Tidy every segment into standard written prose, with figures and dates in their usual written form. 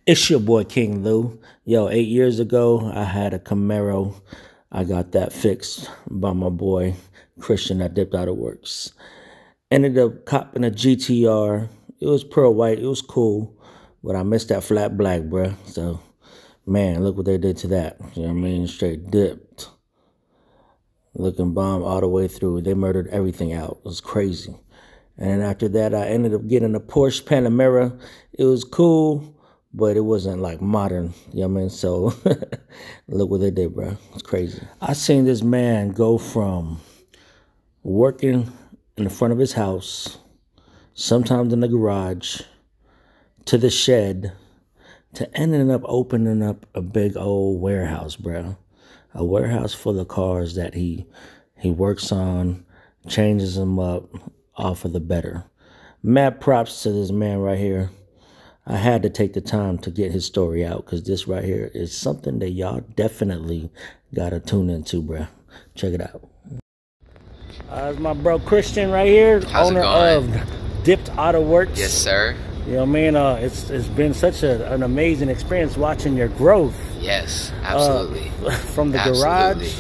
It's your boy King Lou. Yo, 8 years ago, I had a Camaro. I got that fixed by my boy Christian that dipped AutoWorks. Ended up copping a GTR. It was pearl white. It was cool, but I missed that flat black, bruh. So, man, look what they did to that. You know what I mean? Straight dipped. Looking bomb all the way through. They murdered everything out. It was crazy. And then after that, I ended up getting a Porsche Panamera. It was cool, but it wasn't like modern, you know what I mean? So look what they did, bro. It's crazy. I seen this man go from working in the front of his house, sometimes in the garage, to the shed, to ending up opening up a big old warehouse, bro. A warehouse full of cars that he works on, changes them up, all for the better. Mad props to this man right here. I had to take the time to get his story out because this right here is something that y'all definitely got to tune into, bruh. Check it out. It's my bro Christian right here, How's owner of Dipped AutoWorks. Yes, sir. You know what I mean? It's been such an amazing experience watching your growth. Yes, absolutely. From the garage.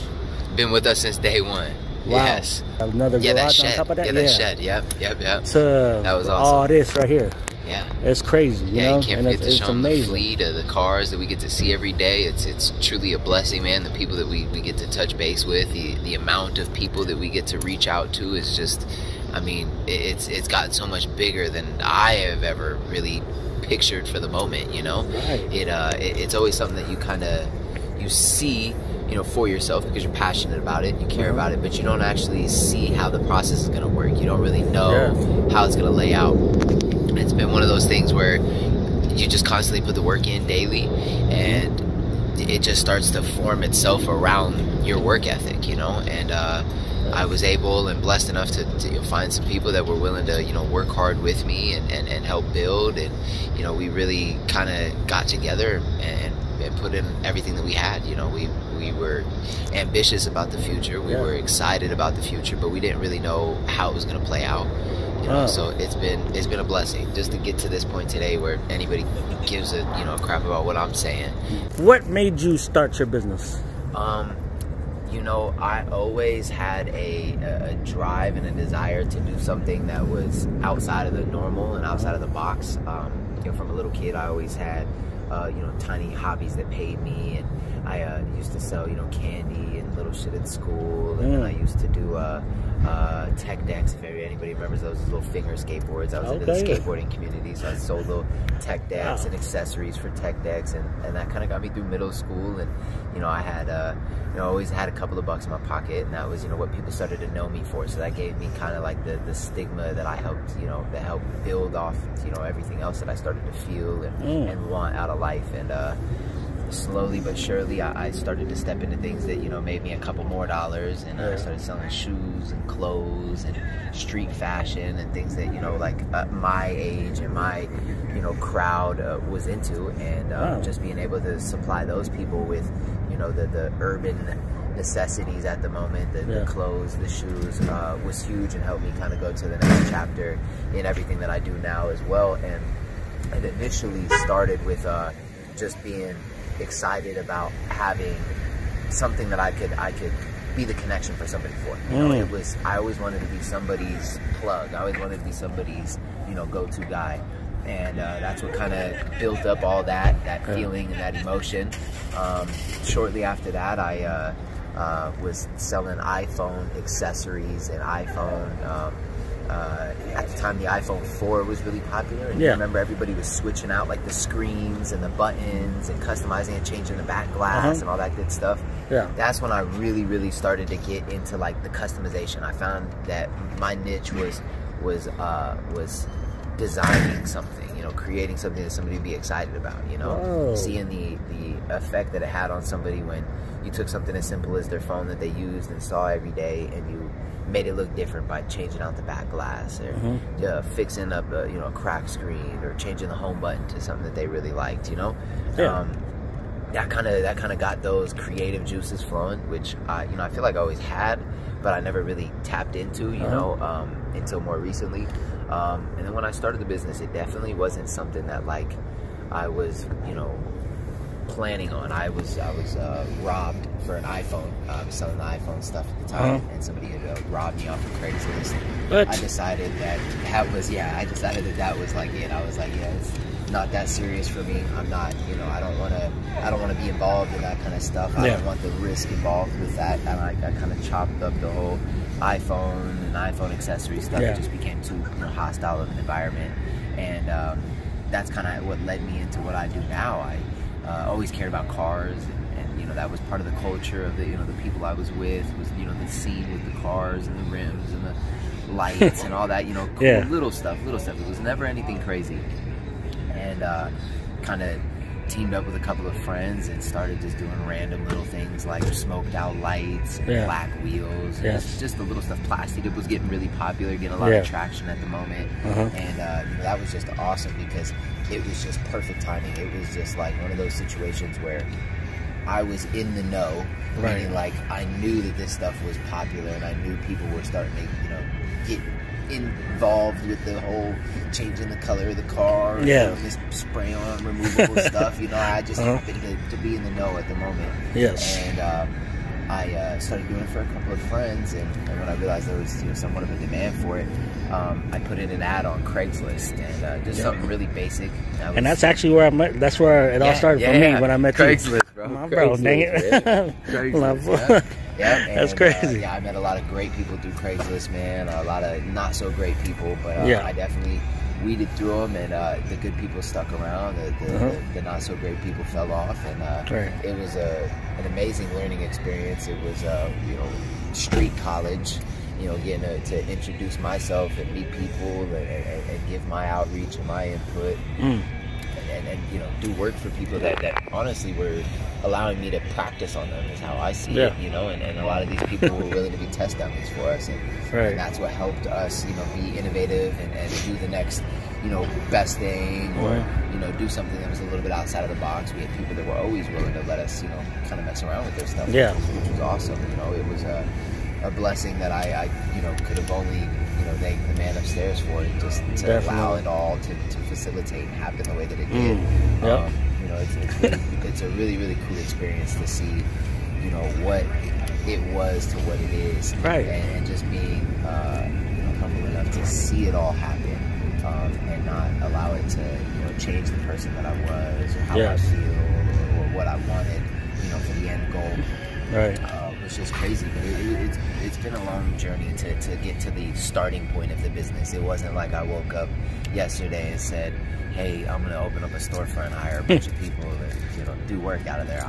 Been with us since day one. Wow. Yes. Another garage on top of that? Yeah, that shed. Yep. To that was awesome. All this right here. Yeah. It's crazy, you know? You can't forget to show them the amazing. fleet of the cars that we get to see every day. It's truly a blessing, man. The people that we get to touch base with, the amount of people that we get to reach out to is just, I mean, it's gotten so much bigger than I have ever really pictured for the moment, you know? Right. It's always something that you see, you know, for yourself because you're passionate about it, you care about it, but you don't actually see how the process is going to work. You don't really know how it's going to lay out. It's been one of those things where you just constantly put the work in daily and it just starts to form itself around your work ethic, you know. And I was able and blessed enough to find some people that were willing to, you know, work hard with me and help build. And, you know, we really kind of got together and put in everything that we had. You know, we were ambitious about the future. We were excited about the future, but we didn't really know how it was going to play out. You know, so it's been a blessing just to get to this point today where anybody gives a crap about what I'm saying. What made you start your business? You know, I always had a drive and a desire to do something that was outside of the normal and outside of the box. You know, from a little kid, I always had tiny hobbies that paid me, and I used to sell, candy and little shit at school, and then I used to do tech decks, if anybody remembers those little finger skateboards. I was into the skateboarding community, so I sold little tech decks and accessories for tech decks, and that kind of got me through middle school. And I had always had a couple of bucks in my pocket, and that was what people started to know me for. So that gave me kind of like the stigma that I helped that helped build off everything else that I started to feel and want out of life. And slowly but surely I started to step into things that made me a couple more dollars, and I started selling shoes and clothes and street fashion and things that like my age and my crowd was into, and just being able to supply those people with the urban necessities at the moment, the clothes, the shoes, was huge and helped me kind of go to the next chapter in everything that I do now as well. And it initially started with just being excited about having something that I could be the connection for somebody for. It was, I always wanted to be somebody's plug. I always wanted to be somebody's go-to guy. And that's what kind of built up all that feeling and that emotion. Shortly after that, I was selling iPhone accessories and iPhone. At the time, the iPhone 4 was really popular, and I remember everybody was switching out like the screens and the buttons and customizing and changing the back glass and all that good stuff. That's when I really started to get into like the customization. I found that my niche was designing something, creating something that somebody would be excited about, seeing the effect that it had on somebody when you took something as simple as their phone that they used and saw every day, and you made it look different by changing out the back glass, or fixing up a cracked screen, or changing the home button to something that they really liked. That kind of got those creative juices flowing, which I feel like I always had, but I never really tapped into, until more recently. And then when I started the business, it definitely wasn't something that like I was, you know, planning on. I was robbed for an iPhone. I was selling the iPhone stuff at the time, and somebody had robbed me off of Craigslist. What? I decided that was like it. I was like, yeah, it's not that serious for me. I'm not, you know, I don't want to be involved in that kind of stuff. I don't want the risk involved with that. And I kind of chopped up the whole iPhone and iPhone accessory stuff. It just became too, you know, hostile of an environment, and that's kind of what led me into what I do now. I always cared about cars, and you know, that was part of the culture of the, you know, the people I was with, was, you know, the scene with the cars and the rims and the lights and all that, you know, cool little stuff. It was never anything crazy. And kind of teamed up with a couple of friends and started just doing random little things like smoked out lights and black wheels, and just the little stuff. Plastic, it was getting really popular, getting a lot of traction at the moment, and you know, that was just awesome because it was just perfect timing. It was just like one of those situations where I was in the know, meaning like I knew that this stuff was popular, and I knew people were starting to, you know, get involved with the whole changing the color of the car, this spray on removable stuff. You know, I just happened to be in the know at the moment. And I started doing it for a couple of friends, and when I realized there was, you know, somewhat of a demand for it, I put in an ad on Craigslist, and just something really basic. And that's actually where I met. That's where it all started for me when I met Craigslist, bro. My bro, dang it. Craigslist, and, that's crazy. I met a lot of great people through Craigslist, man. A lot of not so great people, but I definitely weeded through them, and the good people stuck around. The not so great people fell off, and it was an amazing learning experience. It was you know, street college. You know, getting to introduce myself and meet people, and give my outreach and my input, and you know, do work for people that honestly were allowing me to practice on them, is how I see it. You know, and a lot of these people were willing to be test dummies for us, and that's what helped us, you know, be innovative and do the next, you know, best thing, or you know, do something that was a little bit outside of the box. We had people that were always willing to let us, you know, kind of mess around with their stuff, which was awesome. You know, it was a blessing that I you know, could have only, you know, thanked the man upstairs for it, just to allow it all to facilitate and happen the way that it did. You know, it's a really, really cool experience to see, you know, what it was to what it is, and just being you know, humble enough to see it all happen, and not allow it to, you know, change the person that I was, or how I feel, or what I wanted, you know, for the end goal. It's just crazy, but it's been a long journey to get to the starting point of the business. It wasn't like I woke up yesterday and said, hey, I'm gonna open up a storefront and hire a bunch of people to, you know, do work out of there.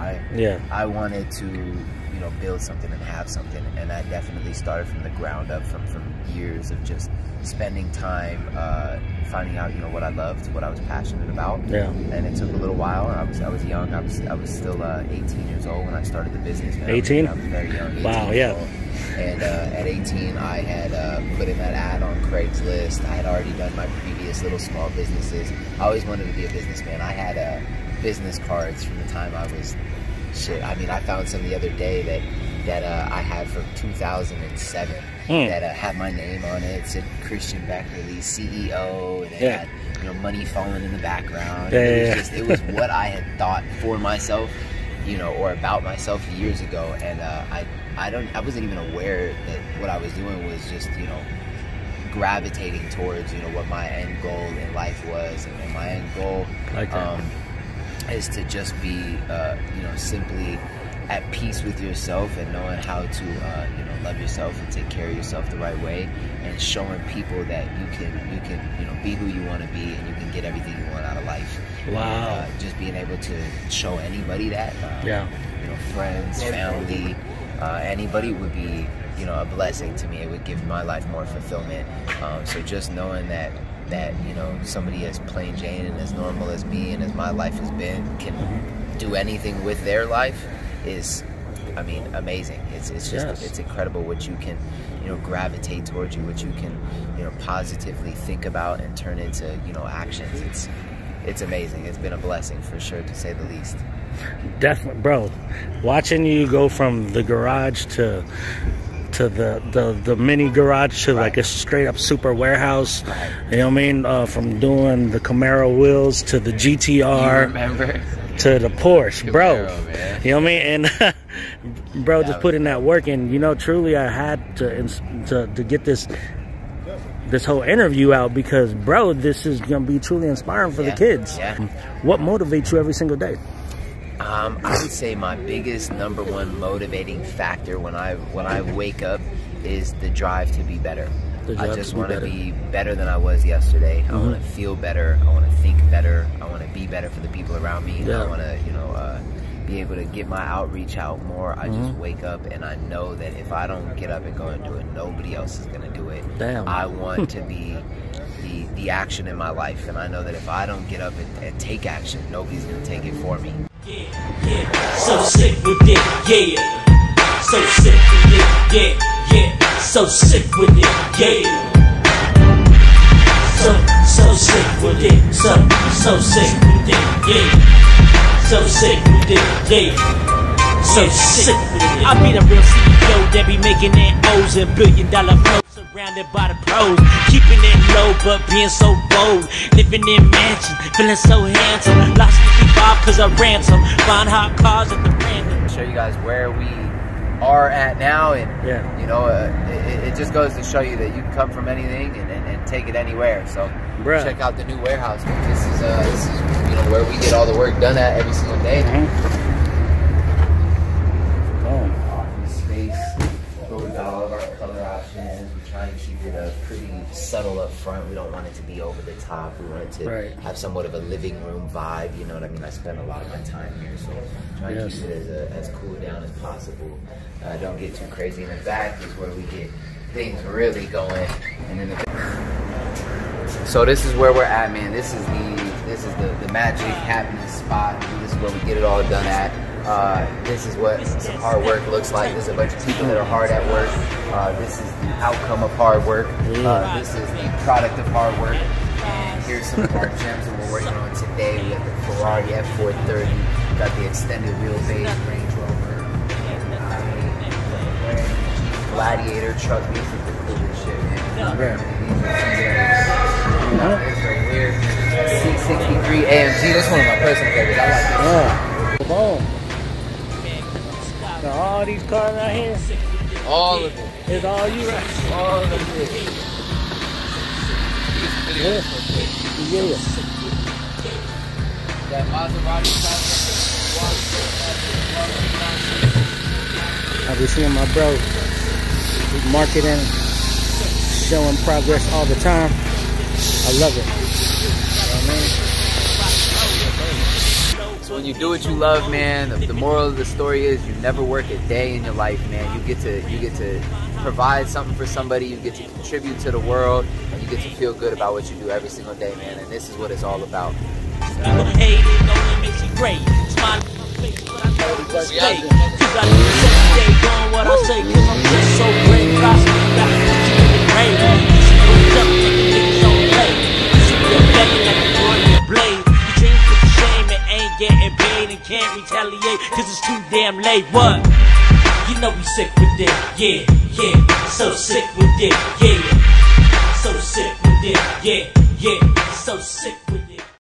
I wanted to, you know, build something and have something, and I definitely started from the ground up, from years of just spending time finding out, you know, what I loved, what I was passionate about. And it took a little while. I was young. I was still 18 years old when I started the business. 18? I was very young. 18 wow, years old. And at 18, I had put in that ad on Craigslist. I had already done my previous little small businesses. I always wanted to be a businessman. I had business cards from the time I was, I mean, I found some the other day that I had from 2007 that had my name on it. It said Christian Beckerly, CEO, and it had, you know, money falling in the background. It was what I had thought for myself, you know, or about myself years ago, and I wasn't even aware that what I was doing was just, you know, gravitating towards, you know, what my end goal in life was, and my end goal is to just be, you know, simply at peace with yourself, and knowing how to, you know, love yourself and take care of yourself the right way, and showing people that you can, you know, be who you want to be, and you can get everything you want out of life. Wow. And, just being able to show anybody that, you know, friends, family, anybody would be, you know, a blessing to me. It would give my life more fulfillment. So just knowing that, you know, somebody as plain Jane and as normal as me and as my life has been can do anything with their life is, I mean, amazing. It's just it's incredible what you can, you know, gravitate towards, you, what you can, you know, positively think about and turn into, you know, actions. It's amazing. It's been a blessing for sure, to say the least. Definitely, bro. Watching you go from the garage to to the mini garage to like a straight up super warehouse. You know what I mean? From doing the Camaro wheels to the GTR. You remember? To the Porsche, bro. Camaro, man. You know what I mean? And bro, just putting that work in. You know, truly, I had to get this whole interview out because, bro, this is gonna be truly inspiring for the kids. Yeah. What motivates you every single day? I would say my biggest #1 motivating factor when I wake up is the drive to be better. I just want to be better than I was yesterday. I want to feel better. I want to think better. I want to be better for the people around me. I want to, be able to get my outreach out more. I just wake up and I know that if I don't get up and go and do it, nobody else is going to do it. Damn. I want to be the action in my life, and I know that if I don't get up and take action, nobody's going to take it for me. Yeah, so sick with it, yeah. So sick with it, yeah. So sick with it, yeah. So sick with it, so sick with it, yeah. So sick with it, yeah. So sick with it. I be the real CEO that be making that O's and $1 billion flows. Surrounded by the pros, keeping it low but being so bold. Living in mansions, feeling so handsome. Lost 55 cause I ransom. Buying hot cars at the random. Show you guys where we are at now, and it just goes to show you that you can come from anything and take it anywhere. So check out the new warehouse. This is where we get all the work done at every single day. Office space where we got all of our color options. We try and keep it pretty subtle up front. We don't want it to be over the top. We want it to have somewhat of a living room vibe. You know what I mean? I spend a lot of my time here, so try and keep it as cool down as possible. Don't get too crazy. In the back is where we get things really going. And in so this is where we're at, man. This is the magic happiness spot. This is where we get it all done at. This is what some hard work looks like. There's a bunch of people that are hard at work. This is the outcome of hard work. This is the product of hard work. And here's some of our gems that we're working on today. We got the Ferrari F430. We got the extended wheelbase Range Rover. Gladiator truck. This is the coolest shit, man. Right here. 663 AMG. This is one of my personal favorites. I like this. Boom. Now all these cars out here, all of it. It's all you, right? All of it. Yeah. That Maserati. I'll be seeing my bro marketing, showing progress all the time. I love it. You know what I mean? So when you do what you love, man, the moral of the story is you never work a day in your life, man. You get to provide something for somebody, you get to contribute to the world, and you get to feel good about what you do every single day, man. And this is what it's all about. Can't retaliate cause it's too damn late. What? You know we sick with it, yeah. So sick with it, yeah. So sick with it, yeah. So sick with it.